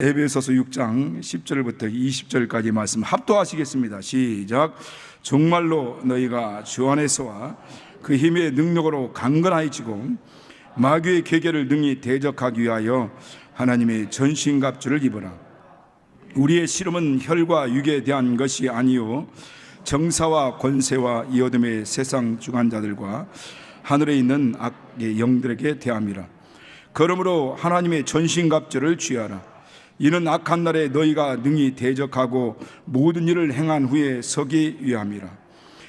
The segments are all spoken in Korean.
에베소서 6장 10절부터 20절까지 말씀 합독하시겠습니다. 시작. 정말로 너희가 주 안에서와 그 힘의 능력으로 강건하여지고 마귀의 계계를 능히 대적하기 위하여 하나님의 전신갑주를 입으라. 우리의 씨름은 혈과 육에 대한 것이 아니요 정사와 권세와 이 어둠의 세상 주관자들과 하늘에 있는 악의 영들에게 대함이라. 그러므로 하나님의 전신갑주를 취하라. 이는 악한 날에 너희가 능히 대적하고 모든 일을 행한 후에 서기 위함이라.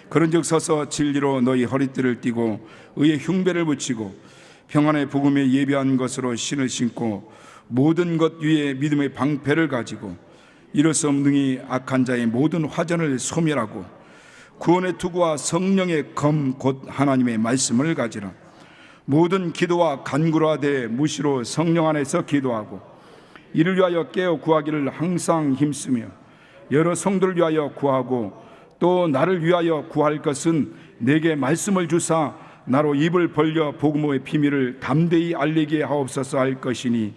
그런즉 서서 진리로 너희 허리띠를 띠고 의의 흉배를 붙이고 평안의 복음에 예비한 것으로 신을 신고 모든 것 위에 믿음의 방패를 가지고 이럴 수 없느니 악한 자의 모든 화전을 소멸하고 구원의 투구와 성령의 검 곧 하나님의 말씀을 가지라. 모든 기도와 간구로 하되 무시로 성령 안에서 기도하고 이를 위하여 깨어 구하기를 항상 힘쓰며 여러 성도를 위하여 구하고 또 나를 위하여 구할 것은 내게 말씀을 주사 나로 입을 벌려 복음의 비밀을 담대히 알리게 하옵소서 할 것이니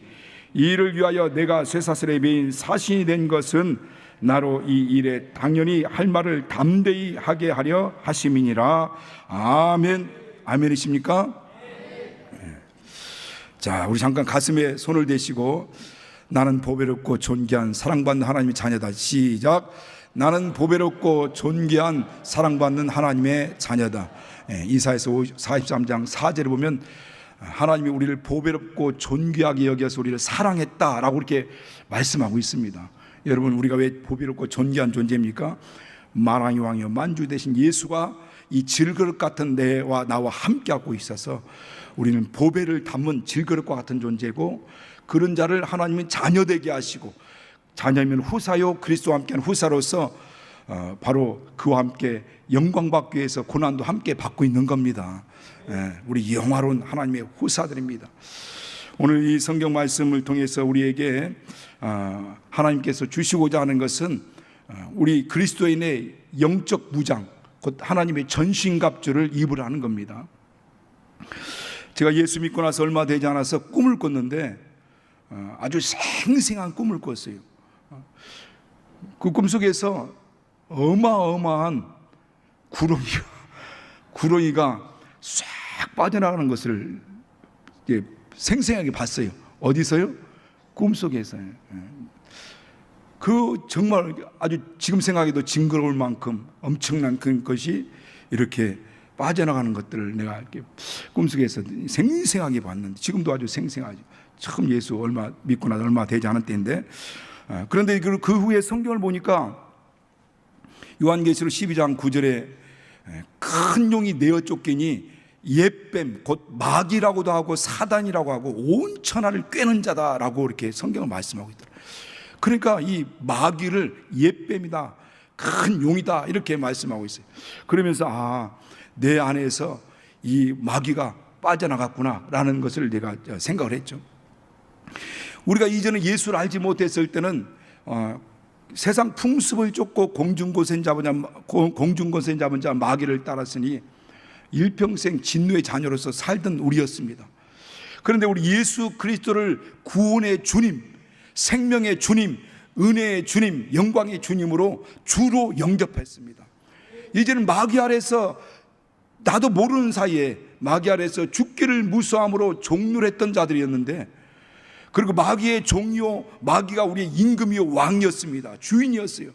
이 일을 위하여 내가 쇠사슬에 매인 사신이 된 것은 나로 이 일에 당연히 할 말을 담대히 하게 하려 하심이니라. 아멘. 아멘이십니까? 자, 우리 잠깐 가슴에 손을 대시고 나는 보배롭고 존귀한 사랑받는 하나님의 자녀다. 시작. 나는 보배롭고 존귀한 사랑받는 하나님의 자녀다. 이사야서 43장 4절에 보면 하나님이 우리를 보배롭고 존귀하게 여겨서 우리를 사랑했다라고 이렇게 말씀하고 있습니다. 여러분, 우리가 왜 보배롭고 존귀한 존재입니까? 만왕의 왕이요 만주 되신 예수가 이 질그릇 같은 내와 나와 함께하고 있어서 우리는 보배를 담은 질그릇과 같은 존재고, 그런 자를 하나님은 자녀되게 하시고, 자녀면 후사요 그리스도와 함께한 후사로서 바로 그와 함께 영광 받기 위해서 고난도 함께 받고 있는 겁니다. 우리 영화로운 하나님의 후사들입니다. 오늘 이 성경 말씀을 통해서 우리에게 하나님께서 주시고자 하는 것은 우리 그리스도인의 영적 무장, 곧 하나님의 전신갑주를 입으라는 겁니다. 제가 예수 믿고 나서 얼마 되지 않아서 꿈을 꿨는데 아주 생생한 꿈을 꿨어요. 그 꿈속에서 어마어마한 구렁이가 싹 빠져나가는 것을 생생하게 봤어요. 어디서요? 꿈속에서요. 그 정말 아주 지금 생각해도 징그러울 만큼 엄청난 그 것이 이렇게 빠져나가는 것들을 내가 이렇게 꿈속에서 생생하게 봤는데, 지금도 아주 생생하죠. 처음 예수 얼마 믿고 나서 얼마 되지 않은 때인데, 그런데 그 후에 성경을 보니까 요한계시록 12장 9절에 큰 용이 내어 쫓기니 옛뱀 곧 마귀라고도 하고 사단이라고 하고 온 천하를 꿰는 자다라고 이렇게 성경을 말씀하고 있더라고요. 그러니까 이 마귀를 옛뱀이다, 큰 용이다 이렇게 말씀하고 있어요. 그러면서 내 안에서 이 마귀가 빠져나갔구나 라는 것을 내가 생각을 했죠. 우리가 이전에 예수를 알지 못했을 때는 세상 풍습을 쫓고 공중고생 잡은 자 마귀를 따랐으니 일평생 진노의 자녀로서 살던 우리였습니다. 그런데 우리 예수 그리스도를 구원의 주님, 생명의 주님, 은혜의 주님, 영광의 주님으로 주로 영접했습니다. 이제는 마귀 아래서 나도 모르는 사이에 마귀 아래서 죽기를 무서함으로 종노를 했던 자들이었는데, 그리고 마귀의 종이요, 마귀가 우리의 임금이요 왕이었습니다. 주인이었어요.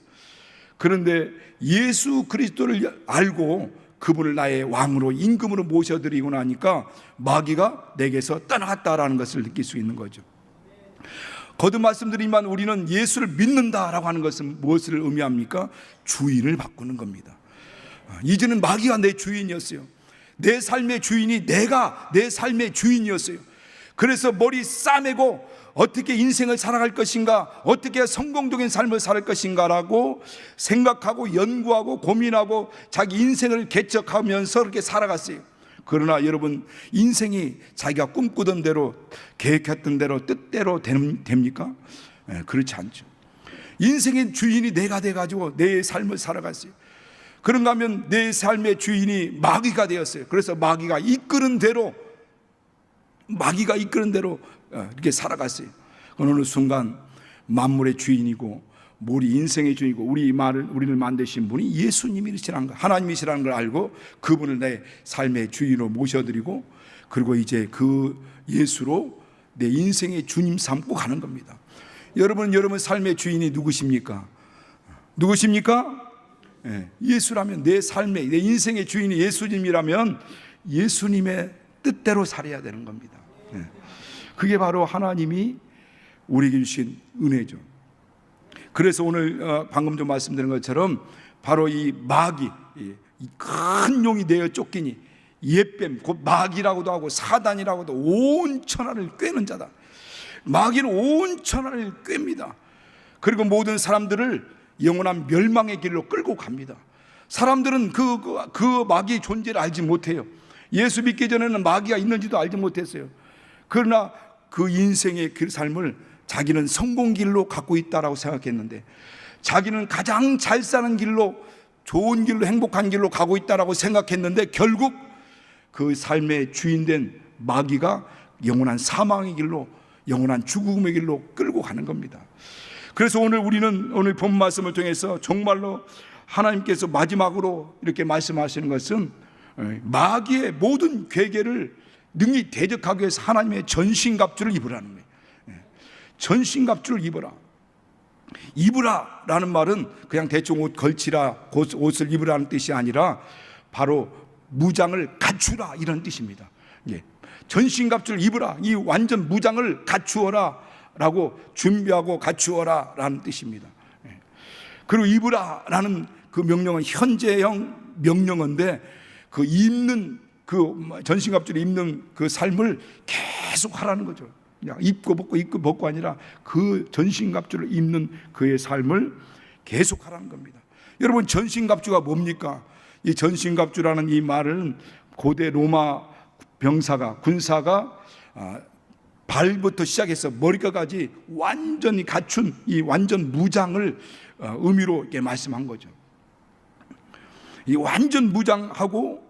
그런데 예수 그리스도를 알고 그분을 나의 왕으로 임금으로 모셔드리고 나니까 마귀가 내게서 떠나갔다라는 것을 느낄 수 있는 거죠. 거듭 말씀드리지만 우리는 예수를 믿는다라고 하는 것은 무엇을 의미합니까? 주인을 바꾸는 겁니다. 이제는 마귀가 내 주인이었어요. 내 삶의 주인이 내가 내 삶의 주인이었어요. 그래서 머리 싸매고 어떻게 인생을 살아갈 것인가, 어떻게 성공적인 삶을 살 것인가라고 생각하고 연구하고 고민하고 자기 인생을 개척하면서 그렇게 살아갔어요. 그러나 여러분, 인생이 자기가 꿈꾸던 대로 계획했던 대로 뜻대로 됩니까? 그렇지 않죠. 인생의 주인이 내가 돼가지고 내 삶을 살아갔어요. 그런가 하면 내 삶의 주인이 마귀가 되었어요. 그래서 마귀가 이끄는 대로 이렇게 살아갔어요. 어느 순간 만물의 주인이고 우리 인생의 주인이고 우리를 만드신 분이 예수님이시라는 거, 하나님이시라는 걸 알고 그분을 내 삶의 주인으로 모셔드리고, 그리고 이제 그 예수로 내 인생의 주님 삼고 가는 겁니다. 여러분 삶의 주인이 누구십니까? 누구십니까? 예수라면, 내 삶의, 내 인생의 주인이 예수님이라면 예수님의 뜻대로 살아야 되는 겁니다. 그게 바로 하나님이 우리에게 주신 은혜죠. 그래서 오늘 방금 좀 말씀드린 것처럼 바로 이 마귀, 큰 용이 내어 쫓기니 옛뱀, 곧 마귀라고도 하고 사단이라고도, 온 천하를 꿰는 자다. 마귀는 온 천하를 꿰입니다. 그리고 모든 사람들을 영원한 멸망의 길로 끌고 갑니다. 사람들은 그 마귀의 존재를 알지 못해요. 예수 믿기 전에는 마귀가 있는지도 알지 못했어요. 그러나 그 인생의 그 삶을 자기는 성공길로 갖고 있다라고 생각했는데, 자기는 가장 잘 사는 길로, 좋은 길로, 행복한 길로 가고 있다라고 생각했는데, 결국 그 삶의 주인된 마귀가 영원한 사망의 길로, 영원한 죽음의 길로 끌고 가는 겁니다. 그래서 우리는 오늘 본 말씀을 통해서 정말로 하나님께서 마지막으로 이렇게 말씀하시는 것은 마귀의 모든 괴계를 능히 대적하기 위해서 하나님의 전신갑주를 입으라는 거예요. 전신갑주를 입으라라는 말은 그냥 대충 옷 걸치라, 옷을 입으라는 뜻이 아니라 바로 무장을 갖추라, 이런 뜻입니다. 전신갑주를 입으라, 이 완전 무장을 갖추어라 라고, 준비하고 갖추어라 라는 뜻입니다. 그리고 입으라라는 그 명령은 현재형 명령어인데, 그 입는, 그 전신갑주를 입는 그 삶을 계속 하라는 거죠. 입고 벗고 아니라 그 전신갑주를 입는 그의 삶을 계속 하라는 겁니다. 여러분, 전신갑주가 뭡니까? 이 전신갑주라는 이 말은 고대 로마 군사가 발부터 시작해서 머리까지 완전히 갖춘 이 완전 무장을 의미로 이렇게 말씀한 거죠. 이 완전 무장하고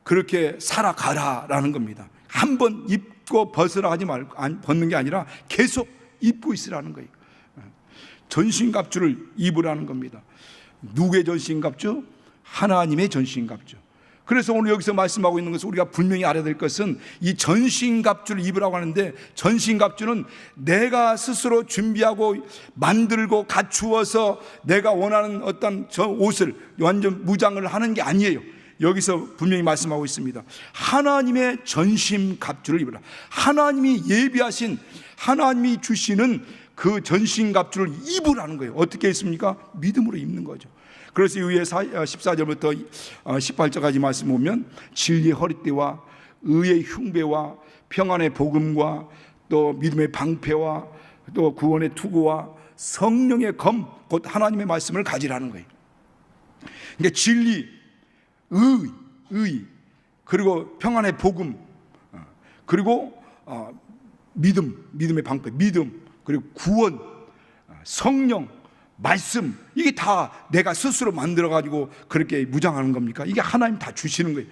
그렇게 살아가라라는 겁니다. 한번 입고 벗으라 하지 말고, 벗는 게 아니라 계속 입고 있으라는 거예요. 전신갑주를 입으라는 겁니다. 누구의 전신갑주? 하나님의 전신갑주. 그래서 오늘 여기서 말씀하고 있는 것은, 우리가 분명히 알아야 될 것은, 이 전신갑주를 입으라고 하는데, 전신갑주는 내가 스스로 준비하고 만들고 갖추어서 내가 원하는 어떤 저 옷을 완전 무장을 하는 게 아니에요. 여기서 분명히 말씀하고 있습니다. 하나님의 전신갑주를 입으라. 하나님이 예비하신, 하나님이 주시는 그 전신갑주를 입으라는 거예요. 어떻게 했습니까? 믿음으로 입는 거죠. 그래서 이후에 14절부터 18절까지 말씀 보면, 진리의 허리띠와 의의 흉배와 평안의 복음과 또 믿음의 방패와 또 구원의 투구와 성령의 검, 곧 하나님의 말씀을 가지라는 거예요. 그러니까 진리, 의, 그리고 평안의 복음, 그리고 믿음의 방패, 그리고 구원, 성령, 말씀, 이게 다 내가 스스로 만들어가지고 그렇게 무장하는 겁니까? 이게 하나님 다 주시는 거예요.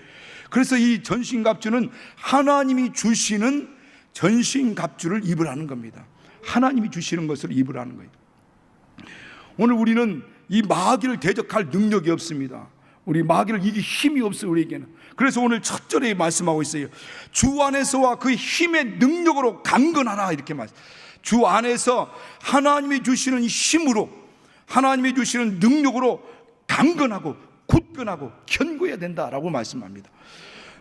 그래서 이 전신갑주는 하나님이 주시는 전신갑주를 입으라는 겁니다. 하나님이 주시는 것을 입으라는 거예요. 오늘 우리는 이 마귀를 대적할 능력이 없습니다. 우리 마귀를 이길 힘이 없어요, 우리에게는. 그래서 오늘 첫 절에 말씀하고 있어요. 주 안에서와 그 힘의 능력으로 강건하라, 이렇게 말씀. 주 안에서 하나님이 주시는 힘으로, 하나님이 주시는 능력으로 강건하고 굳건하고 견고해야 된다라고 말씀합니다.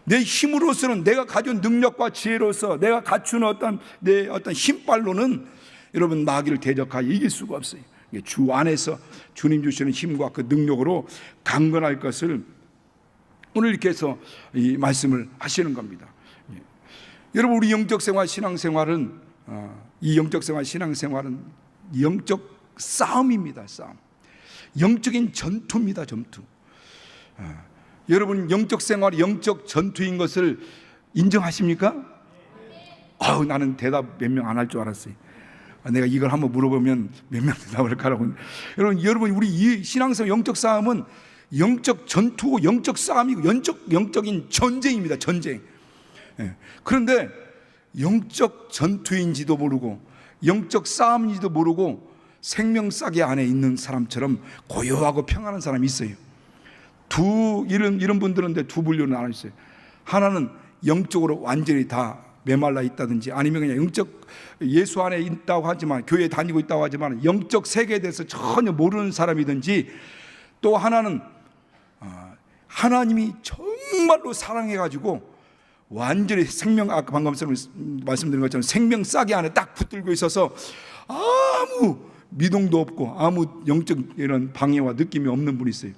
내 힘으로서는, 내가 가진 능력과 지혜로서 내가 갖추는 내 어떤 힘발로는 여러분 마귀를 대적하여 이길 수가 없어요. 주 안에서 주님 주시는 힘과 그 능력으로 강건할 것을 오늘 이렇게 해서 이 말씀을 하시는 겁니다. 여러분, 우리 영적 생활, 신앙생활은 이 영적 생활, 신앙생활은 영적 싸움입니다. 싸움. 영적인 전투입니다. 전투. 여러분, 영적 생활이 영적 전투인 것을 인정하십니까? 나는 대답 몇 명 안 할 줄 알았어요. 내가 이걸 한번 물어보면 몇 명 대답을 할까라고. 여러분, 우리 이 신앙생활 영적 싸움은 영적 전투고 영적 싸움이고 영적인 전쟁입니다. 전쟁. 그런데 영적 전투인지도 모르고 영적 싸움인지도 모르고 생명싸개 안에 있는 사람처럼 고요하고 평안한 사람이 있어요. 이런 분들은 두 분류로 나눠 있어요. 하나는 영적으로 완전히 다 메말라 있다든지, 아니면 그냥 영적 예수 안에 있다고 하지만, 교회 다니고 있다고 하지만 영적 세계에 대해서 전혀 모르는 사람이든지, 또 하나는 하나님이 정말로 사랑해가지고 완전히 아까 방금 말씀드린 것처럼 생명 싹이 안에 딱 붙들고 있어서 아무 미동도 없고 아무 영적 이런 방해와 느낌이 없는 분이 있어요.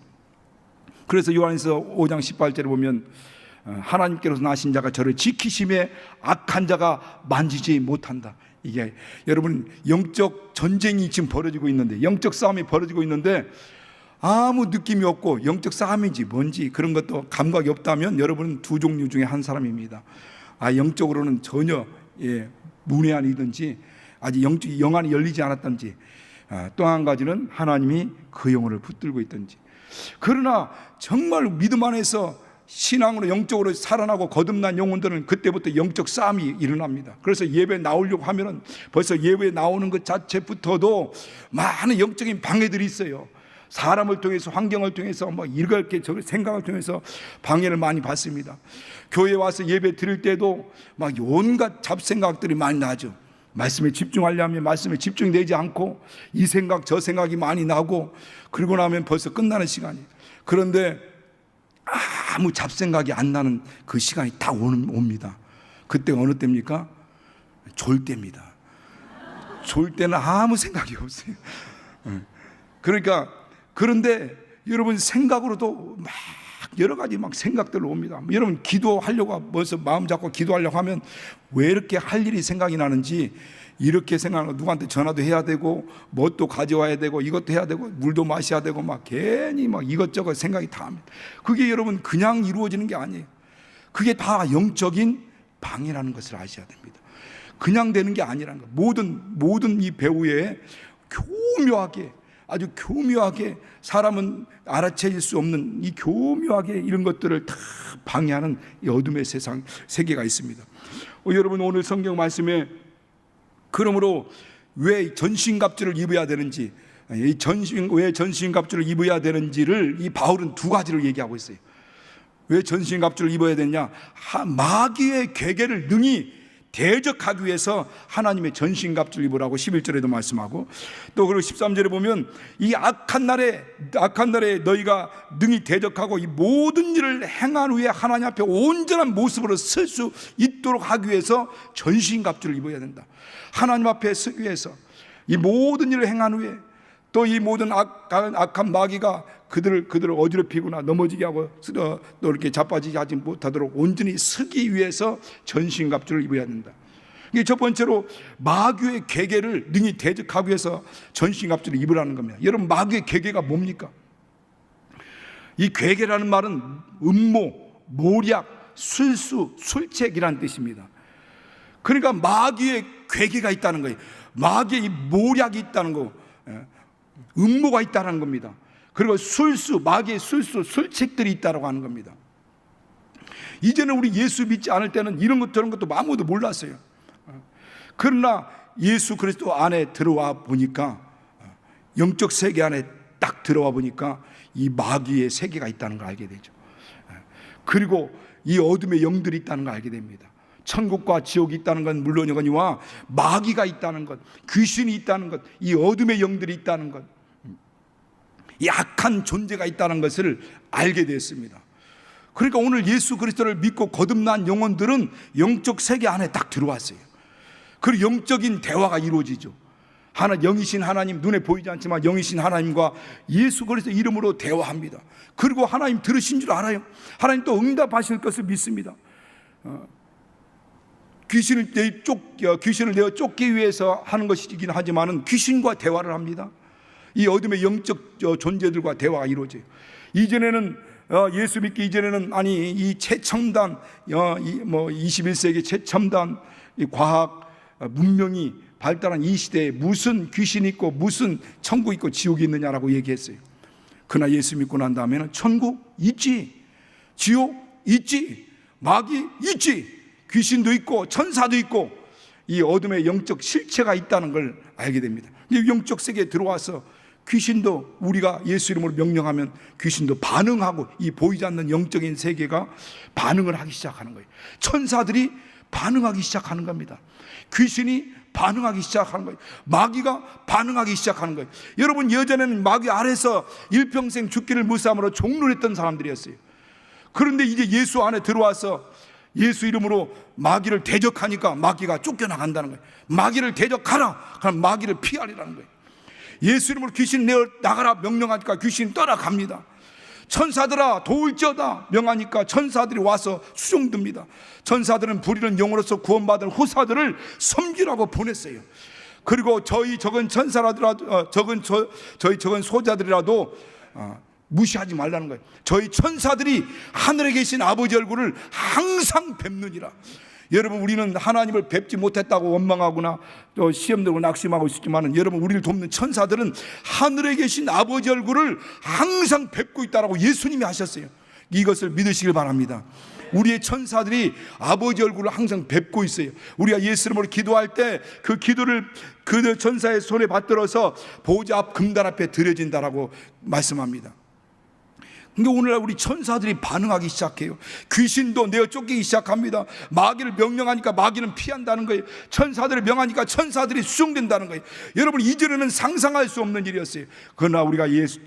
그래서 요한에서 5장 18절에 보면 하나님께로서 나신 자가 저를 지키심에 악한 자가 만지지 못한다. 이게 여러분, 영적 전쟁이 지금 벌어지고 있는데, 영적 싸움이 벌어지고 있는데 아무 느낌이 없고 영적 싸움인지 뭔지 그런 것도 감각이 없다면 여러분은 두 종류 중에 한 사람입니다. 영적으로는 전혀 문외한이든지 아직 영안이 열리지 않았든지, 또 한 가지는 하나님이 그 영혼을 붙들고 있든지. 그러나 정말 믿음 안에서 신앙으로 영적으로 살아나고 거듭난 영혼들은 그때부터 영적 싸움이 일어납니다. 그래서 예배 나오려고 하면은 벌써 예배에 나오는 것 자체부터도 많은 영적인 방해들이 있어요. 사람을 통해서, 환경을 통해서, 이렇게 저렇게 생각을 통해서 방해를 많이 받습니다. 교회에 와서 예배 드릴 때도 온갖 잡생각들이 많이 나죠. 말씀에 집중하려면 말씀에 집중되지 않고 이 생각 저 생각이 많이 나고, 그러고 나면 벌써 끝나는 시간이에요. 그런데 아무 잡생각이 안 나는 그 시간이 딱 옵니다. 그때가 어느 때입니까? 졸 때입니다. 졸 때는 아무 생각이 없어요. 그런데 여러분, 생각으로도 막 여러 가지 생각들로 옵니다. 여러분, 기도하려고 벌써 마음 잡고 기도하려고 하면 왜 이렇게 할 일이 생각이 나는지, 이렇게 생각하고 누구한테 전화도 해야 되고 뭣도 가져와야 되고 이것도 해야 되고 물도 마셔야 되고 괜히 이것저것 생각이 다 합니다. 그게 여러분 그냥 이루어지는 게 아니에요. 그게 다 영적인 방해라는 것을 아셔야 됩니다. 그냥 되는 게 아니라는 거. 모든 이 배후에 교묘하게, 아주 교묘하게, 사람은 알아채질 수 없는 이 교묘하게 이런 것들을 다 방해하는 이 어둠의 세계가 있습니다. 여러분, 오늘 성경 말씀에 그러므로 왜 전신갑주를 입어야 되는지, 왜 전신갑주를 입어야 되는지를 이 바울은 두 가지를 얘기하고 있어요. 왜 전신갑주를 입어야 되냐? 마귀의 괴계를 능히 대적하기 위해서 하나님의 전신갑주를 입으라고 11절에도 말씀하고, 또 그리고 13절에 보면 이 악한 날에 너희가 능히 대적하고 이 모든 일을 행한 후에 하나님 앞에 온전한 모습으로 설 수 있도록 하기 위해서 전신갑주를 입어야 된다. 하나님 앞에 서기 위해서 이 모든 일을 행한 후에, 또 이 모든 악한 마귀가 그들을 어지럽히거나 넘어지게 하고 또 이렇게 자빠지게 하지 못하도록 온전히 서기 위해서 전신갑주를 입어야 된다. 이게 첫 번째로 마귀의 괴계를 능히 대적하기 위해서 전신갑주를 입으라는 겁니다. 여러분, 마귀의 괴계가 뭡니까? 이 괴계라는 말은 음모, 모략, 술수, 술책이라는 뜻입니다. 그러니까 마귀의 괴계가 있다는 거예요. 마귀의 모략이 있다는 거, 음모가 있다는 겁니다. 그리고 마귀의 술책들이 있다고 하는 겁니다. 이제는 우리 예수 믿지 않을 때는 이런 것 저런 것도 아무도 몰랐어요. 그러나 예수 그리스도 안에 들어와 보니까, 영적 세계 안에 딱 들어와 보니까 이 마귀의 세계가 있다는 걸 알게 되죠. 그리고 이 어둠의 영들이 있다는 걸 알게 됩니다. 천국과 지옥이 있다는 건 물론이거니와 마귀가 있다는 것, 귀신이 있다는 것, 이 어둠의 영들이 있다는 것, 이 악한 존재가 있다는 것을 알게 되었습니다. 그러니까 오늘 예수 그리스도를 믿고 거듭난 영혼들은 영적 세계 안에 딱 들어왔어요. 그리고 영적인 대화가 이루어지죠. 영이신 하나님, 눈에 보이지 않지만 영이신 하나님과 예수 그리스도 이름으로 대화합니다. 그리고 하나님 들으신 줄 알아요. 하나님 또 응답하실 것을 믿습니다. 귀신을 내어 쫓기 위해서 하는 것이긴 하지만은 귀신과 대화를 합니다. 이 어둠의 영적 존재들과 대화가 이루어져요. 이전에는 예수 믿기 이전에는 이 최첨단 21세기 최첨단 이 과학 문명이 발달한 이 시대에 무슨 귀신이 있고 무슨 천국 있고 지옥이 있느냐라고 얘기했어요. 그러나 예수 믿고 난 다음에는 천국 있지, 지옥 있지, 마귀 있지, 귀신도 있고 천사도 있고 이 어둠의 영적 실체가 있다는 걸 알게 됩니다. 이 영적 세계에 들어와서 귀신도 우리가 예수 이름으로 명령하면 귀신도 반응하고 이 보이지 않는 영적인 세계가 반응을 하기 시작하는 거예요. 천사들이 반응하기 시작하는 겁니다. 귀신이 반응하기 시작하는 거예요. 마귀가 반응하기 시작하는 거예요. 여러분, 예전에는 마귀 아래서 일평생 죽기를 무사함으로 종놀했던 사람들이었어요. 그런데 이제 예수 안에 들어와서 예수 이름으로 마귀를 대적하니까 마귀가 쫓겨나간다는 거예요. 마귀를 대적하라, 그럼 마귀를 피하리라는 거예요. 예수 이름으로 귀신 내어 나가라 명령하니까 귀신이 떠나갑니다. 천사들아 도울지어다 명하니까 천사들이 와서 수종듭니다. 천사들은 부리는 영으로서 구원받은 후사들을 섬기라고 보냈어요. 그리고 저희 적은 천사라도 저희 적은 소자들이라도 무시하지 말라는 거예요. 저희 천사들이 하늘에 계신 아버지 얼굴을 항상 뵙느니라. 여러분, 우리는 하나님을 뵙지 못했다고 원망하거나 또 시험 들고 낙심하고 있지만, 여러분, 우리를 돕는 천사들은 하늘에 계신 아버지 얼굴을 항상 뵙고 있다라고 예수님이 하셨어요. 이것을 믿으시길 바랍니다. 우리의 천사들이 아버지 얼굴을 항상 뵙고 있어요. 우리가 예수 이름으로 기도할 때 그 기도를 그 천사의 손에 받들어서 보좌 앞 금단 앞에 드려진다라고 말씀합니다. 근데 오늘날 우리 천사들이 반응하기 시작해요. 귀신도 내어 쫓기기 시작합니다. 마귀를 명령하니까 마귀는 피한다는 거예요. 천사들을 명하니까 천사들이 수종된다는 거예요. 여러분, 이전에는 상상할 수 없는 일이었어요. 그러나 우리가 예수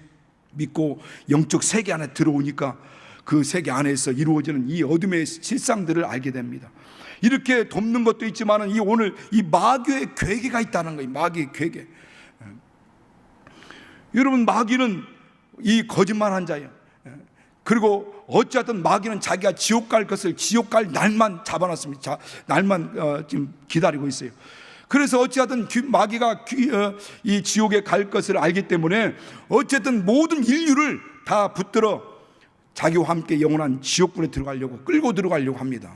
믿고 영적 세계 안에 들어오니까 그 세계 안에서 이루어지는 이 어둠의 실상들을 알게 됩니다. 이렇게 돕는 것도 있지만 오늘 이 마귀의 괴계가 있다는 거예요. 마귀의 괴계. 여러분, 마귀는 이 거짓말한 자예요. 그리고 어찌하든 마귀는 자기가 지옥 갈 것을 지옥 갈 날만 잡아놨습니다. 날만 지금 기다리고 있어요. 그래서 어찌하든 마귀가 이 지옥에 갈 것을 알기 때문에 어쨌든 모든 인류를 다 붙들어 자기와 함께 영원한 지옥불에 끌고 들어가려고 합니다.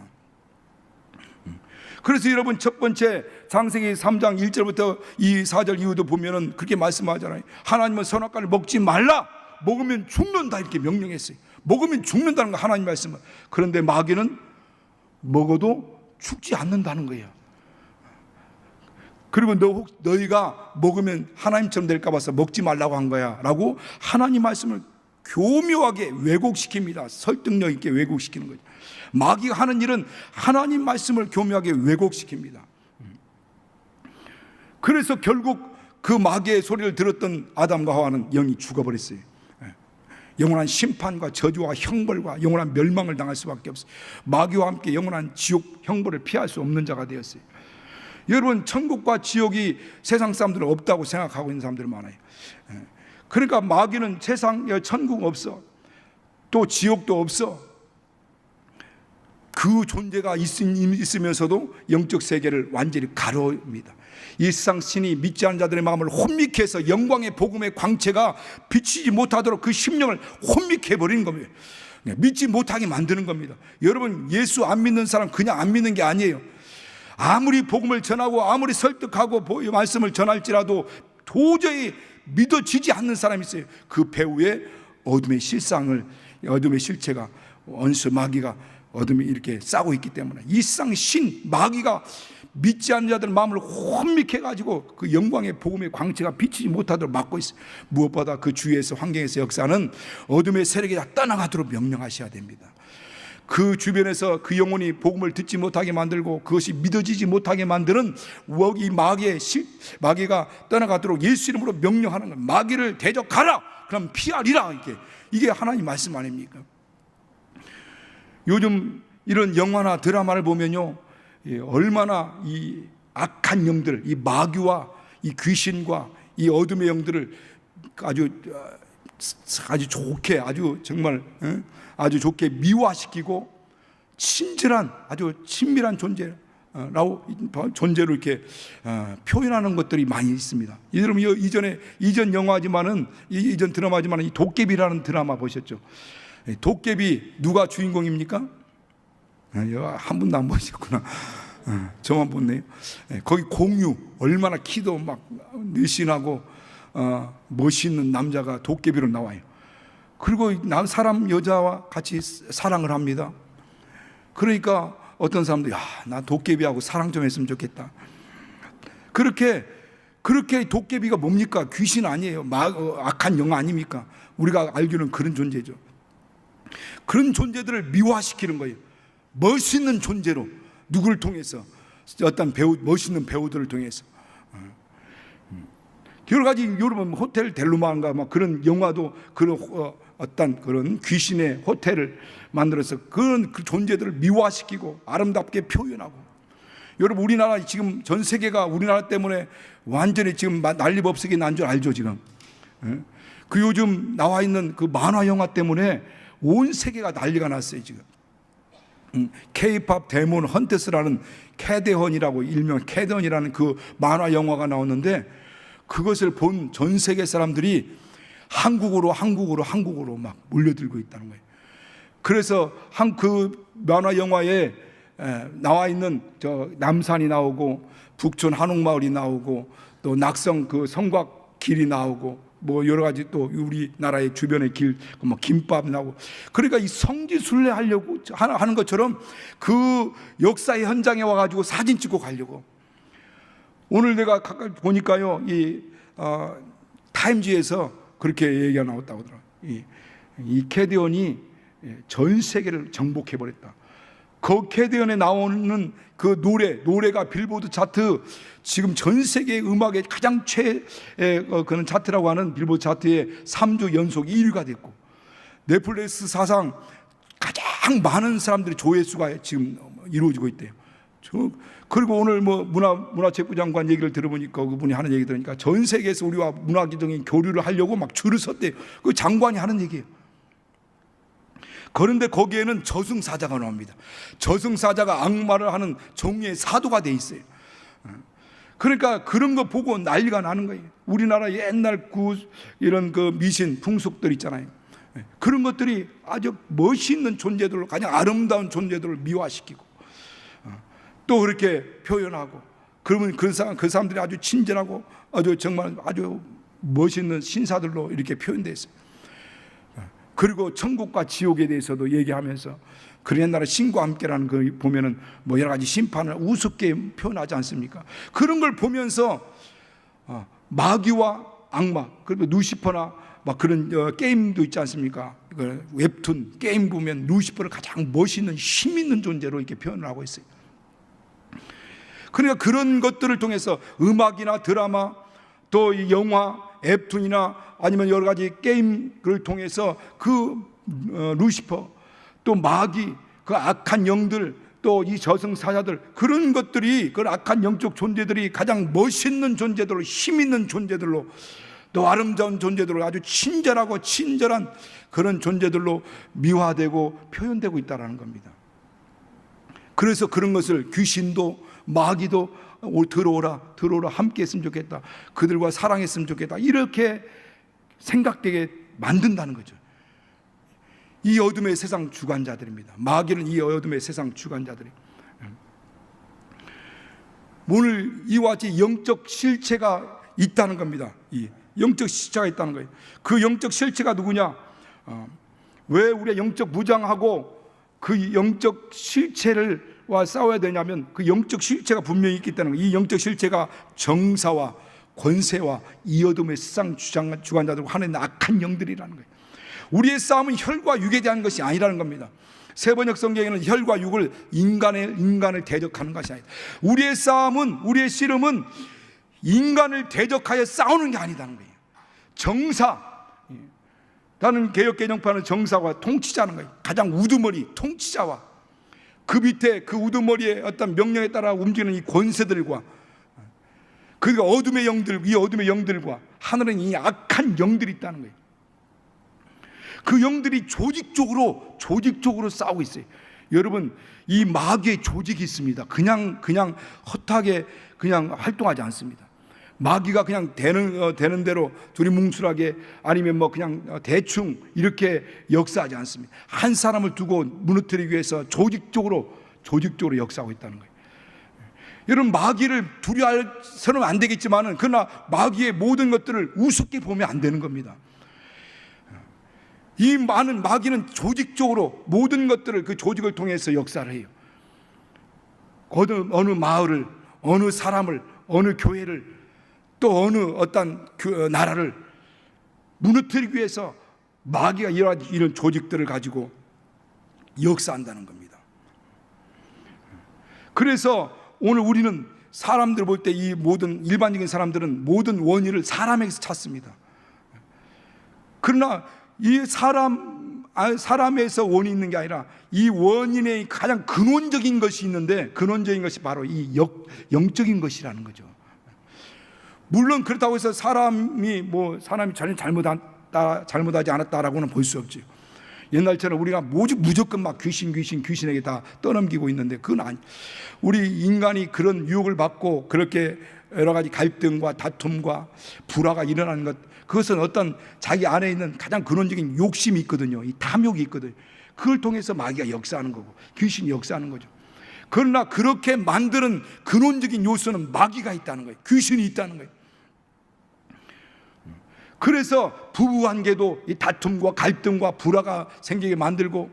그래서 여러분, 첫 번째 창세기 3장 1절부터 이 4절 이후도 보면은 그렇게 말씀하잖아요. 하나님은 선악과를 먹지 말라, 먹으면 죽는다, 이렇게 명령했어요. 먹으면 죽는다는 거 하나님 말씀은. 그런데 마귀는 먹어도 죽지 않는다는 거예요. 그리고 너희가 먹으면 하나님처럼 될까 봐서 먹지 말라고 한 거야 라고 하나님 말씀을 교묘하게 왜곡시킵니다. 설득력 있게 왜곡시키는 거죠. 마귀가 하는 일은 하나님 말씀을 교묘하게 왜곡시킵니다. 그래서 결국 그 마귀의 소리를 들었던 아담과 하와는 영이 죽어버렸어요. 영원한 심판과 저주와 형벌과 영원한 멸망을 당할 수밖에 없어요. 마귀와 함께 영원한 지옥 형벌을 피할 수 없는 자가 되었어요. 여러분, 천국과 지옥이 세상 사람들은 없다고 생각하고 있는 사람들이 많아요. 그러니까 마귀는 천국 없어, 또 지옥도 없어. 그 존재가 있으면서도 영적 세계를 완전히 가로입니다. 이 세상 신이 믿지 않는 자들의 마음을 혼미케 해서 영광의 복음의 광채가 비치지 못하도록 그 심령을 혼미케 해버리는 겁니다. 믿지 못하게 만드는 겁니다. 여러분, 예수 안 믿는 사람 그냥 안 믿는 게 아니에요. 아무리 복음을 전하고 아무리 설득하고 말씀을 전할지라도 도저히 믿어지지 않는 사람이 있어요. 그 배후에 어둠의 실체가 원수 마귀가 어둠이 이렇게 싸고 있기 때문에 이 세상 신 마귀가 믿지 않는 자들 마음을 혼미케 해가지고 그 영광의 복음의 광채가 비치지 못하도록 막고 있어요. 무엇보다 그 주위에서 환경에서 역사는 어둠의 세력이 다 떠나가도록 명령하셔야 됩니다. 그 주변에서 그 영혼이 복음을 듣지 못하게 만들고 그것이 믿어지지 못하게 만드는 이 마귀가 떠나가도록 예수 이름으로 명령하는 거예요. 마귀를 대적하라, 그럼 피하리라. 이게 하나님 말씀 아닙니까? 요즘 이런 영화나 드라마를 보면요, 얼마나 이 악한 영들, 이 마귀와 이 귀신과 이 어둠의 영들을 아주 좋게, 아주 좋게 미화시키고 친절한, 아주 친밀한 존재로 이렇게 표현하는 것들이 많이 있습니다. 여러분, 이전 영화지만은, 이전 드라마지만은 이 도깨비라는 드라마 보셨죠? 도깨비 누가 주인공입니까? 한 분도 안 보셨구나. 저만 봤네요. 거기 공유, 얼마나 키도 막 늘씬하고 멋있는 남자가 도깨비로 나와요. 그리고 사람 여자와 같이 사랑을 합니다. 그러니까 어떤 사람도 나 도깨비하고 사랑 좀 했으면 좋겠다. 그렇게 그렇게 도깨비가 뭡니까? 귀신 아니에요. 악한 영 아닙니까? 우리가 알기로는 그런 존재죠. 그런 존재들을 미화시키는 거예요. 멋있는 존재로, 누구를 통해서? 어떤 멋있는 배우들을 통해서. 여러 가지, 여러분 호텔 델루마인가 막 그런 영화도 그런 어떤 그런 귀신의 호텔을 만들어서 그런 그 존재들을 미화시키고 아름답게 표현하고. 여러분 우리나라 지금 전 세계가 우리나라 때문에 완전히 지금 난리법석이 난 줄 알죠 지금. 그 요즘 나와 있는 그 만화 영화 때문에 온 세계가 난리가 났어요 지금. K-팝 데몬 헌터스라는 캐데헌이라고 일명 캐데헌이라는 그 만화 영화가 나왔는데 그것을 본 전 세계 사람들이 한국으로 막 몰려들고 있다는 거예요. 그래서 그 만화 영화에 나와 있는 저 남산이 나오고 북촌 한옥마을이 나오고 또 낙성 그 성곽길이 나오고 뭐 여러 가지 또 우리나라의 주변의 길, 뭐 김밥 나오고, 그러니까 이 성지순례 하려고 하는 것처럼 그 역사의 현장에 와가지고 사진 찍고 가려고. 오늘 내가 가까이 보니까요, 타임지에서 그렇게 얘기가 나왔다고 하더라고요. 이 캐디언이 전 세계를 정복해버렸다. 그 캐디언에 나오는 그 노래가 빌보드 차트, 지금 전 세계 음악의 가장 그런 차트라고 하는 빌보드 차트에 3주 연속 1위가 됐고, 넷플릭스 사상 가장 많은 사람들이 조회수가 지금 이루어지고 있대요. 그리고 오늘 뭐 문화체육부 장관 얘기를 들어보니까 그분이 하는 얘기 들으니까 전 세계에서 우리와 문화적인 교류를 하려고 막 줄을 섰대요. 그 장관이 하는 얘기예요. 그런데 거기에는 저승사자가 나옵니다. 저승사자가 악마를 하는 종류의 사도가 돼 있어요. 그러니까 그런 거 보고 난리가 나는 거예요. 우리나라 옛날 이런 그 미신 풍속들 있잖아요. 그런 것들이 아주 멋있는 존재들로, 가장 아름다운 존재들을 미화시키고 또 그렇게 표현하고, 그러면 그 사람들이 아주 친절하고 정말 아주 멋있는 신사들로 이렇게 표현되어 있어요. 그리고 천국과 지옥에 대해서도 얘기하면서, 그 옛날에 신과 함께라는 거 보면은 뭐 여러 가지 심판을 우습게 표현하지 않습니까? 그런 걸 보면서 마귀와 악마, 그리고 루시퍼나 막 그런 게임도 있지 않습니까? 웹툰 게임 보면 루시퍼를 가장 멋있는 힘 있는 존재로 이렇게 표현을 하고 있어요. 그러니까 그런 것들을 통해서 음악이나 드라마, 또 영화, 웹툰이나 아니면 여러 가지 게임을 통해서 그 루시퍼, 또 마귀, 그 악한 영들, 또 이 저승사자들, 그런 것들이, 그 악한 영적 존재들이 가장 멋있는 존재들로, 힘 있는 존재들로, 또 아름다운 존재들로, 아주 친절하고 친절한 그런 존재들로 미화되고 표현되고 있다는 겁니다. 그래서 그런 것을 귀신도 마귀도 들어오라 함께 했으면 좋겠다, 그들과 사랑했으면 좋겠다, 이렇게 생각되게 만든다는 거죠. 이 어둠의 세상 주관자들입니다. 마귀는 이 어둠의 세상 주관자들이. 오늘 이와 같이 영적 실체가 있다는 겁니다. 이 영적 실체가 있다는 거예요. 그 영적 실체가 누구냐? 왜 우리가 영적 무장하고 그 영적 실체와 싸워야 되냐면, 그 영적 실체가 분명히 있기 때문에, 이 영적 실체가 정사와 권세와 이 어둠의 세상 주관자들과 하나님 악한 영들이라는 거예요. 우리의 싸움은 혈과 육에 대한 것이 아니라는 겁니다. 세번역 성경에는 혈과 육을 인간을 대적하는 것이 아니다. 우리의 싸움은, 우리의 씨름은 인간을 대적하여 싸우는 게 아니다는 거예요. 정사, 나는 개혁개정파는 정사와 통치자는 거예요. 가장 우두머리 통치자와 그 밑에 그 우두머리의 어떤 명령에 따라 움직이는 이 권세들과, 그러니까 어둠의 영들, 이 어둠의 영들과 하늘은 이 악한 영들이 있다는 거예요. 그 영들이 조직적으로 싸우고 있어요. 여러분, 이 마귀의 조직이 있습니다. 그냥 헛하게 그냥 활동하지 않습니다. 마귀가 그냥 되는 대로 두리뭉술하게, 아니면 뭐 그냥 대충 이렇게 역사하지 않습니다. 한 사람을 두고 무너뜨리기 위해서 조직적으로 역사하고 있다는 거예요. 여러분, 마귀를 두려워서는 안 되겠지만은, 그러나 마귀의 모든 것들을 우습게 보면 안 되는 겁니다. 이 많은 마귀는 조직적으로 모든 것들을, 그 조직을 통해서 역사를 해요. 어느 마을을, 어느 사람을, 어느 교회를 또 어떤 그 나라를 무너뜨리기 위해서 마귀가 이런 조직들을 가지고 역사한다는 겁니다. 그래서 오늘 우리는 사람들 볼 때 이 모든 일반적인 사람들은 모든 원인을 사람에게서 찾습니다. 그러나 이 사람에서 원인이 있는 게 아니라 이 원인의 가장 근원적인 것이 있는데, 근원적인 것이 바로 이 영적인 것이라는 거죠. 물론 그렇다고 해서 사람이 전혀 잘못하지 않았다라고는 볼 수 없죠. 옛날처럼 우리가 무조건 막 귀신에게 다 떠넘기고 있는데 그건 아니. 우리 인간이 그런 유혹을 받고 그렇게 여러 가지 갈등과 다툼과 불화가 일어나는 것, 그것은 어떤 자기 안에 있는 가장 근원적인 욕심이 있거든요. 이 탐욕이 있거든요. 그걸 통해서 마귀가 역사하는 거고 귀신이 역사하는 거죠. 그러나 그렇게 만드는 근원적인 요소는 마귀가 있다는 거예요. 귀신이 있다는 거예요. 그래서 부부관계도 이 다툼과 갈등과 불화가 생기게 만들고,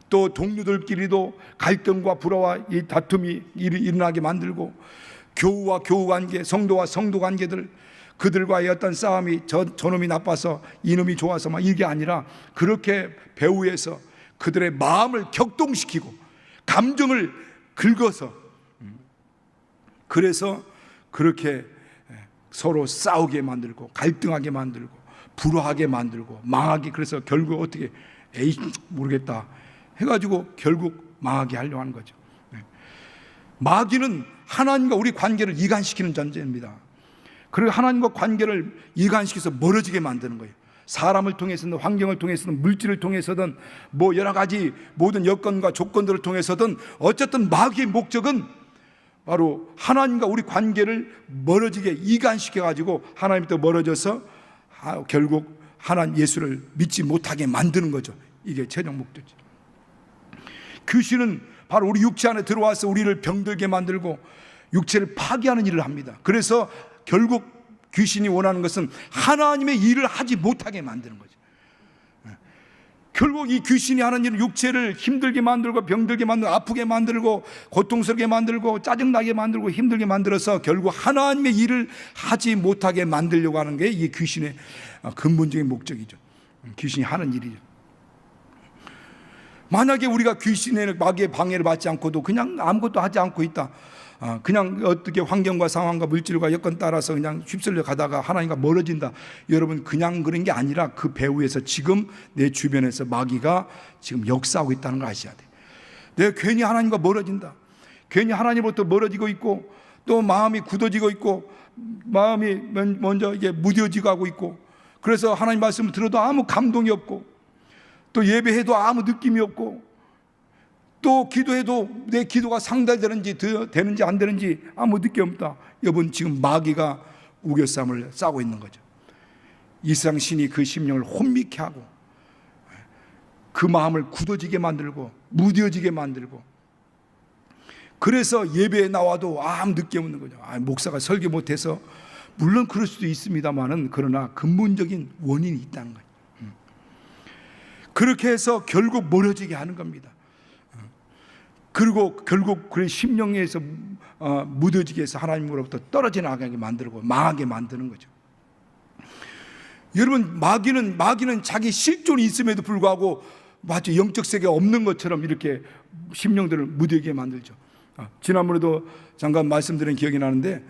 또 동료들끼리도 갈등과 불화와 이 다툼이 일어나게 만들고, 교우와 교우관계, 성도와 성도관계들, 그들과의 어떤 싸움이 저놈이 나빠서 이놈이 좋아서 막 이게 아니라 그렇게 배후에서 그들의 마음을 격동시키고 감정을 긁어서, 그래서 그렇게 서로 싸우게 만들고 갈등하게 만들고 불화하게 만들고 망하게, 그래서 결국 어떻게 모르겠다 해가지고 결국 망하게 하려고 하는 거죠. 마귀는 하나님과 우리 관계를 이간시키는 존재입니다. 그리고 하나님과 관계를 이간시켜서 멀어지게 만드는 거예요. 사람을 통해서든 환경을 통해서든 물질을 통해서든 여러 가지 모든 여건과 조건들을 통해서든 어쨌든 마귀의 목적은 바로 하나님과 우리 관계를 멀어지게 이간시켜가지고 하나님부터 멀어져서 결국 하나님 예수를 믿지 못하게 만드는 거죠. 이게 최종 목적이죠. 귀신은 바로 우리 육체 안에 들어와서 우리를 병들게 만들고 육체를 파괴하는 일을 합니다. 그래서 결국 귀신이 원하는 것은 하나님의 일을 하지 못하게 만드는 거죠. 결국 이 귀신이 하는 일은 육체를 힘들게 만들고 병들게 만들고 아프게 만들고 고통스럽게 만들고 짜증나게 만들고 힘들게 만들어서 결국 하나님의 일을 하지 못하게 만들려고 하는 게 이 귀신의 근본적인 목적이죠. 귀신이 하는 일이죠. 만약에 우리가 귀신의 마귀의 방해를 받지 않고도 그냥 아무것도 하지 않고 있다, 그냥 어떻게 환경과 상황과 물질과 여건 따라서 그냥 휩쓸려 가다가 하나님과 멀어진다, 여러분 그냥 그런 게 아니라 그 배후에서 지금 내 주변에서 마귀가 지금 역사하고 있다는 걸 아셔야 돼요. 내가 괜히 하나님과 멀어진다, 괜히 하나님으로부터 멀어지고 있고 또 마음이 굳어지고 있고 마음이 먼저 이게 무뎌지고 하고 있고, 그래서 하나님 말씀을 들어도 아무 감동이 없고 또 예배해도 아무 느낌이 없고 또 기도해도 내 기도가 상달되는지 되는지 안 되는지 아무 느낌 없다. 여러분 지금 마귀가 우겨쌈을 싸고 있는 거죠. 이 세상 신이 그 심령을 혼미케 하고 그 마음을 굳어지게 만들고 무뎌지게 만들고, 그래서 예배에 나와도 아무 느낌 없는 거죠. 목사가 설교 못해서, 물론 그럴 수도 있습니다만은 그러나 근본적인 원인이 있다는 거예요. 그렇게 해서 결국 멀어지게 하는 겁니다. 그리고 결국 그 심령에서 무뎌지게 해서 하나님으로부터 떨어져 나가게 만들고 망하게 만드는 거죠. 여러분 마귀는 자기 실존이 있음에도 불구하고 마치 영적 세계가 없는 것처럼 이렇게 심령들을 무뎌지게 만들죠. 지난번에도 잠깐 말씀드린 기억이 나는데,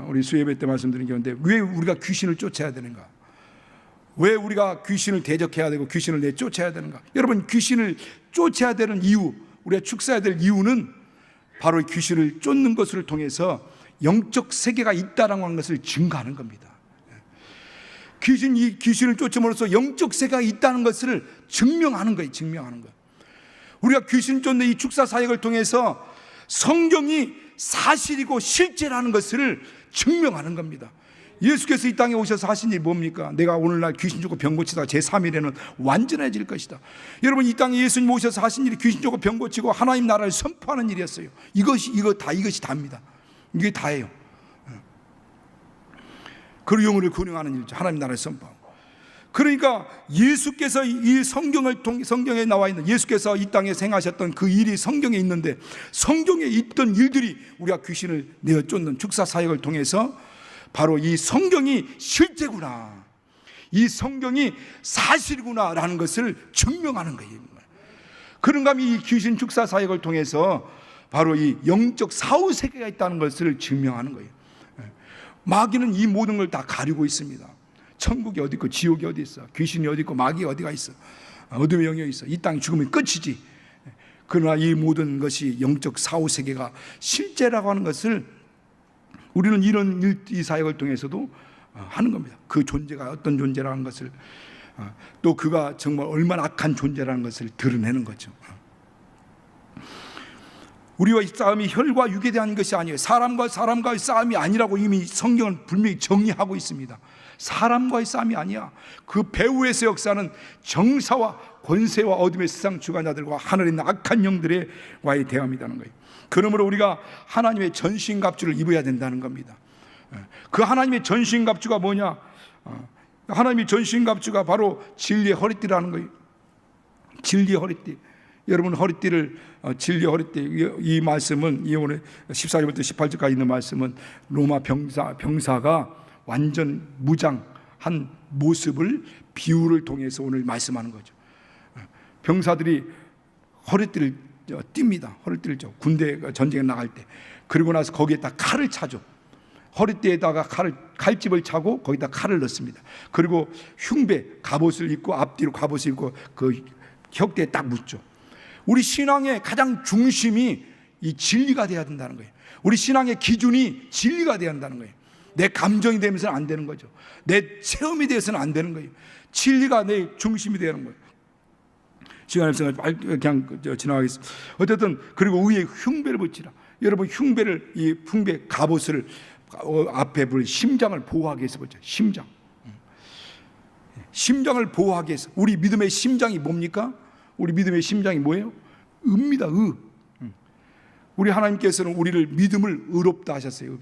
우리 수예배 때 말씀드린 기억인데, 왜 우리가 귀신을 쫓아야 되는가? 왜 우리가 귀신을 대적해야 되고 귀신을 내쫓아야 되는가? 여러분 귀신을 쫓아야 되는 이유, 우리가 축사해야 될 이유는 바로 귀신을 쫓는 것을 통해서 영적 세계가 있다라는 하는 것을 증거하는 겁니다. 귀신을 쫓음으로써 영적 세계가 있다는 것을 증명하는 거예요. 증명하는 거예요. 우리가 귀신 쫓는 이 축사 사역을 통해서 성경이 사실이고 실제라는 것을 증명하는 겁니다. 예수께서 이 땅에 오셔서 하신 일이 뭡니까? 내가 오늘날 귀신 쫓고 병 고치다가 제3일에는 완전해질 것이다. 여러분 이 땅에 예수님 오셔서 하신 일이 귀신 쫓고 병 고치고 하나님 나라를 선포하는 일이었어요. 이것이 다입니다. 이게 다예요. 그리고 영혼을 구원하는 일이죠. 하나님 나라를 선포하고. 그러니까 예수께서 이 성경에 나와 있는 예수께서 이 땅에 행하셨던 그 일이 성경에 있는데, 성경에 있던 일들이 우리가 귀신을 내어 쫓는 축사 사역을 통해서 바로 이 성경이 실제구나, 이 성경이 사실이구나라는 것을 증명하는 거예요. 그런가 하면 이 귀신 축사 사역을 통해서 바로 이 영적 사후 세계가 있다는 것을 증명하는 거예요. 마귀는 이 모든 걸 다 가리고 있습니다. 천국이 어디 있고 지옥이 어디 있어, 귀신이 어디 있고 마귀가 어디가 있어, 어둠의 영역이 있어, 이 땅이 죽으면 끝이지. 그러나 이 모든 것이 영적 사후 세계가 실제라고 하는 것을 우리는 이런 이 사역을 통해서도 하는 겁니다. 그 존재가 어떤 존재라는 것을, 또 그가 정말 얼마나 악한 존재라는 것을 드러내는 거죠. 우리와 이 싸움이 혈과 육에 대한 것이 아니에요. 사람과 사람과의 싸움이 아니라고 이미 성경은 분명히 정리하고 있습니다. 사람과의 싸움이 아니야. 그 배후에서 역사는 정사와 권세와 어둠의 세상 주관자들과 하늘에 있는 악한 영들과의 대함이라는 거예요. 그러므로 우리가 하나님의 전신갑주를 입어야 된다는 겁니다. 그 하나님의 전신갑주가 뭐냐? 하나님의 전신갑주가 바로 진리의 허리띠라는 거예요. 진리의 허리띠. 여러분, 허리띠를, 진리의 허리띠, 이 말씀은 이 오늘 14절부터 18절까지 있는 말씀은 로마 병사가 완전 무장한 모습을 비유를 통해서 오늘 말씀하는 거죠. 병사들이 허리띠를 띱니다. 허리띠를 줘. 군대 전쟁에 나갈 때. 그리고 나서 거기에다 칼을 차죠. 허리띠에다가 칼집을 차고 거기다 칼을 넣습니다. 그리고 흉배, 갑옷을 입고, 앞뒤로 갑옷을 입고 그 혁대에 딱 묻죠. 우리 신앙의 가장 중심이 이 진리가 돼야 된다는 거예요. 우리 신앙의 기준이 진리가 돼야 한다는 거예요. 내 감정이 되면서는 안 되는 거죠. 내 체험이 되어서는 안 되는 거예요. 진리가 내 중심이 되는 거예요. 시간이 없으니까 그냥 지나가겠습니다. 어쨌든, 그리고 위에 흉배를 붙이라. 여러분, 흉배를, 이 흉배 갑옷을 앞에 불 심장을 보호하기 위해서 붙여요. 심장을 보호하기 위해서. 우리 믿음의 심장이 뭡니까? 우리 믿음의 심장이 뭐예요? 의입니다. 의. 우리 하나님께서는 우리를 믿음을 의롭다 하셨어요.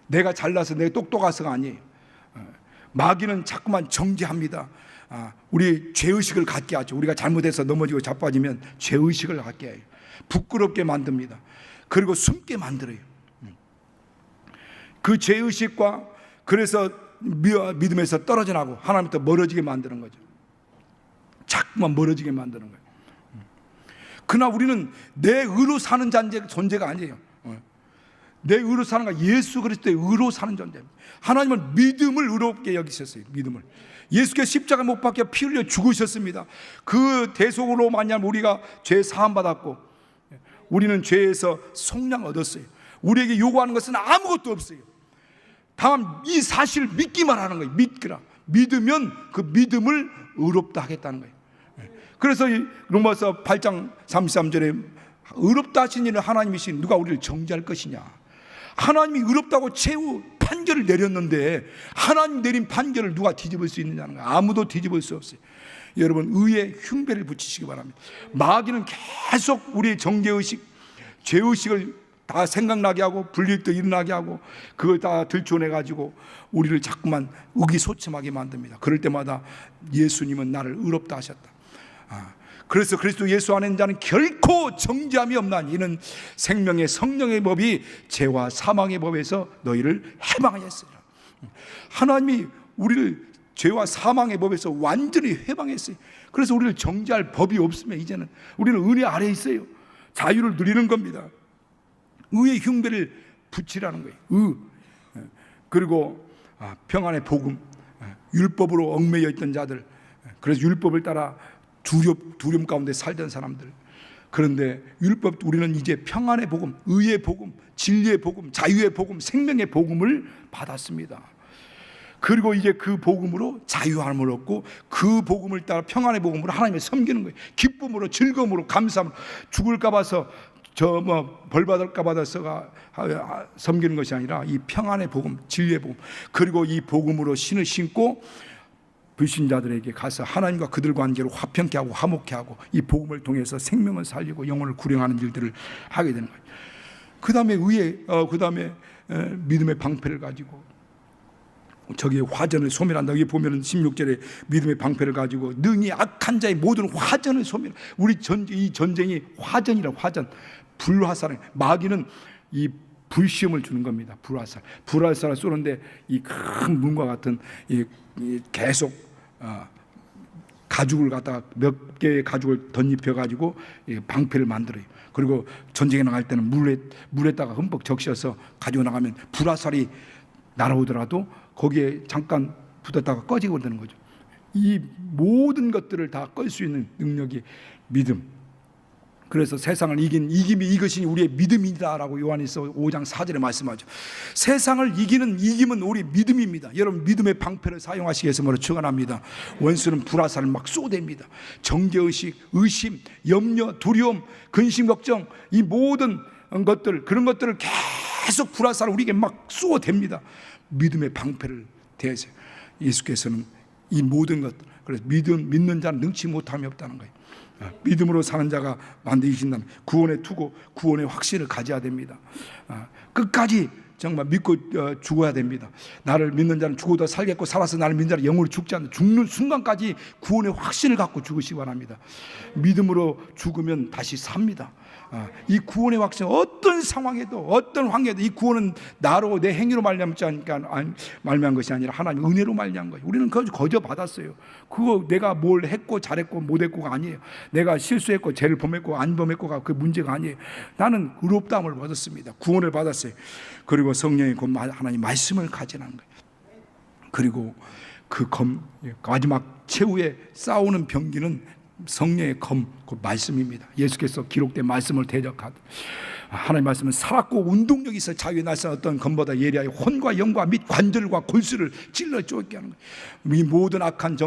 내가 잘나서, 내가 똑똑해서가 아니에요. 마귀는 자꾸만 정죄합니다. 우리 죄의식을 갖게 하죠. 우리가 잘못해서 넘어지고 자빠지면 죄의식을 갖게 해요. 부끄럽게 만듭니다. 그리고 숨게 만들어요. 그 죄의식과, 그래서 믿음에서 떨어져 나고 하나님부터 멀어지게 만드는 거죠. 자꾸만 멀어지게 만드는 거예요. 그러나 우리는 내 의로 사는 존재가 아니에요. 내 의로 사는 거, 예수 그리스도의 의로 사는 존재입니다. 하나님은 믿음을 의롭게 여기셨어요. 믿음을. 예수께서 십자가 못 박혀 피 흘려 죽으셨습니다. 그 대속으로 만약 우리가 죄 사함 받았고, 우리는 죄에서 속량 얻었어요. 우리에게 요구하는 것은 아무것도 없어요. 다만 이 사실을 믿기만 하는 거예요. 믿기라. 믿으면 그 믿음을 의롭다 하겠다는 거예요. 그래서 로마서 8장 33절에 의롭다 하신 이는 하나님이신, 누가 우리를 정죄할 것이냐. 하나님이 의롭다고 최후 판결을 내렸는데 하나님 내린 판결을 누가 뒤집을 수 있느냐는 거예요. 아무도 뒤집을 수 없어요. 여러분, 의에 흉배를 붙이시기 바랍니다. 마귀는 계속 우리의 정죄의식, 죄의식을 다 생각나게 하고 불일도 일어나게 하고 그걸 다 들춰내가지고 우리를 자꾸만 의기소침하게 만듭니다. 그럴 때마다 예수님은 나를 의롭다 하셨다. 그래서 그리스도 예수 안에 있는 자는 결코 정죄함이 없나니 이는 생명의 성령의 법이 죄와 사망의 법에서 너희를 해방하였으리라. 하나님이 우리를 죄와 사망의 법에서 완전히 해방했어요. 그래서 우리를 정죄할 법이 없으면 이제는 우리는 은혜 아래에 있어요. 자유를 누리는 겁니다. 의의 흉배를 붙이라는 거예요. 의. 그리고 평안의 복음, 율법으로 얽매여 있던 자들, 그래서 율법을 따라 두려움 가운데 살던 사람들. 그런데 율법, 우리는 이제 평안의 복음, 의의 복음, 진리의 복음, 자유의 복음, 생명의 복음을 받았습니다. 그리고 이제 그 복음으로 자유함을 얻고 그 복음을 따라 평안의 복음으로 하나님을 섬기는 거예요. 기쁨으로, 즐거움으로, 감사함으로. 죽을까 봐서 벌 받을까 봐서가 섬기는 것이 아니라 이 평안의 복음, 진리의 복음, 그리고 이 복음으로 신을 신고 불신자들에게 가서 하나님과 그들 관계를 화평케 하고 화목케 하고 이 복음을 통해서 생명을 살리고 영혼을 구령하는 일들을 하게 되는 거예요. 그 다음에 믿음의 방패를 가지고 저기 화전을 소멸한다. 여기 보면은 16절에 믿음의 방패를 가지고 능히 악한 자의 모든 화전을 소멸. 우리 이 전쟁이 화전이라. 화전, 불화살은, 마귀는 이 불시험을 주는 겁니다. 불화살을 쏘는데 이 큰 문과 같은 이 계속 가죽을 갖다가 몇 개의 가죽을 덧입혀 가지고 방패를 만들어요. 그리고 전쟁에 나갈 때는 물에다가 흠뻑 적셔서 가지고 나가면 불화살이 날아오더라도 거기에 잠깐 붙었다가 꺼지고 되는 거죠. 이 모든 것들을 다 끌 수 있는 능력이 믿음. 그래서 세상을 이김이 이것이 우리의 믿음이다라고 요한일서 5장 4절에 말씀하죠. 세상을 이김은 우리 믿음입니다. 여러분 믿음의 방패를 사용하시기 위해서 축원합니다. 원수는 불화살을 막 쏘댑니다. 정죄의식, 의심, 염려, 두려움, 근심, 걱정, 이 모든 것들, 그런 것들을 계속 불화살을 우리에게 막 쏘아댑니다. 믿음의 방패를 대하세요. 예수께서는 이 모든 것, 그래서 믿는 자는 능치 못함이 없다는 거예요. 믿음으로 사는 자가 반드시 이긴다는 구원의 투고, 구원의 확신을 가져야 됩니다. 끝까지 정말 믿고 죽어야 됩니다. 나를 믿는 자는 죽어도 살겠고 살아서 나를 믿는 자는 영원히 죽지 않는다. 죽는 순간까지 구원의 확신을 갖고 죽으시기 바랍니다. 믿음으로 죽으면 다시 삽니다. 이 구원의 확신, 어떤 상황에도 어떤 환경에도 이 구원은 나로 내 행위로 말미암은 것이 아니라 하나님 은혜로 말미암은 거예요. 우리는 그걸 거저 받았어요. 그거 내가 뭘 했고 잘했고 못했고가 아니에요. 내가 실수했고 죄를 범했고 안 범했고가 그 문제가 아니에요. 나는 의롭다함을 받았습니다. 구원을 받았어요. 그리고 성령의 곧 하나님 말씀을 가지라는 거예요. 그리고 그 마지막 최후의 싸우는 병기는 성령의 검, 그 말씀입니다. 예수께서 기록된 말씀을 대적하듯 하나님 말씀은 살았고 운동력이 있어 자유의 날선 어떤 검보다 예리하여 혼과 영과 및 관절과 골수를 찔러 쪼개 하는 거예요. 이 모든 악한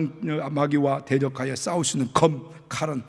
마귀와 대적하여 싸울 수 있는 검, 칼은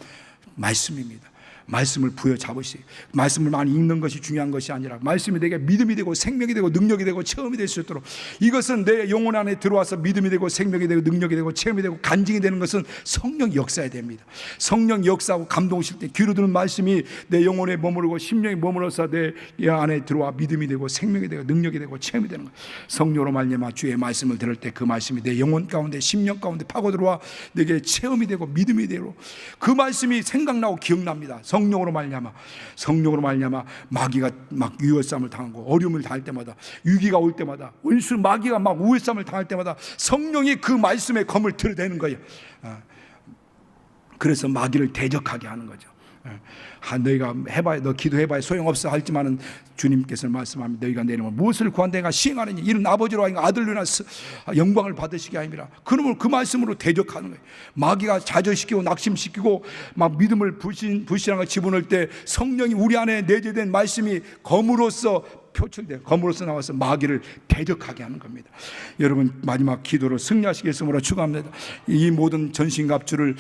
말씀입니다. 말씀을 부여잡으시. 말씀을 많이 읽는 것이 중요한 것이 아니라 말씀이 내게 믿음이 되고 생명이 되고 능력이 되고 체험이 될 수 있도록, 이것은 내 영혼 안에 들어와서 믿음이 되고 생명이 되고 능력이 되고 체험이 되고 간증이 되는 것은 성령 역사해야 됩니다. 성령 역사하고 감동하실 때 귀로 듣는 말씀이 내 영혼에 머무르고 심령에 머물러서 내 안에 들어와 믿음이 되고 생명이 되고 능력이 되고 체험이 되는 거예요. 성령으로 말미암아 주의 말씀을 들을 때 그 말씀이 내 영혼 가운데 심령 가운데 파고 들어와 내게 체험이 되고 믿음이 되고 그 말씀이 생각나고 기억납니다. 성령으로 말미암아 마귀가 막 유월쌈을 당하고 어려움을 당할 때마다, 위기가 올 때마다, 원수 마귀가 막 우월쌈을 당할 때마다 성령이 그 말씀의 검을 들이대는 거예요. 그래서 마귀를 대적하게 하는 거죠. 너희가 해봐야, 너 기도해봐야 소용없어 할지만은 주님께서 말씀합니다. 너희가 내리면 무엇을 구한다 내가 시행하느니 이는 아버지로 하여금 아들로 인하여 영광을 받으시게 하니라. 그러면 그 말씀으로 대적하는 거예요. 마귀가 좌절시키고 낙심시키고 막 믿음을 불신앙을 집어넣을 때 성령이 우리 안에 내재된 말씀이 검으로서 표출돼 검으로서 나와서 마귀를 대적하게 하는 겁니다. 여러분 마지막 기도로 승리하시기 위해서 축원합니다. 이 모든 전신갑주를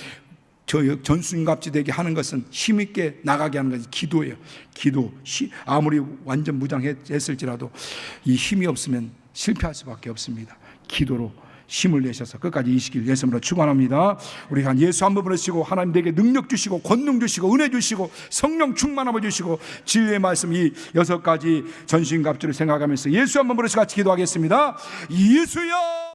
전순갑주 되게 하는 것은 힘있게 나가게 하는 것이 기도예요. 기도. 아무리 완전 무장했을지라도 이 힘이 없으면 실패할 수밖에 없습니다. 기도로 힘을 내셔서 끝까지 이시길 예수님으로 축원합니다. 우리가 예수 한 번 부르시고 하나님 내게 능력 주시고 권능 주시고 은혜 주시고 성령 충만함을 주시고 진리의 말씀 이 6가지 전신갑주를 생각하면서 예수 한 번 부르시고 같이 기도하겠습니다. 예수여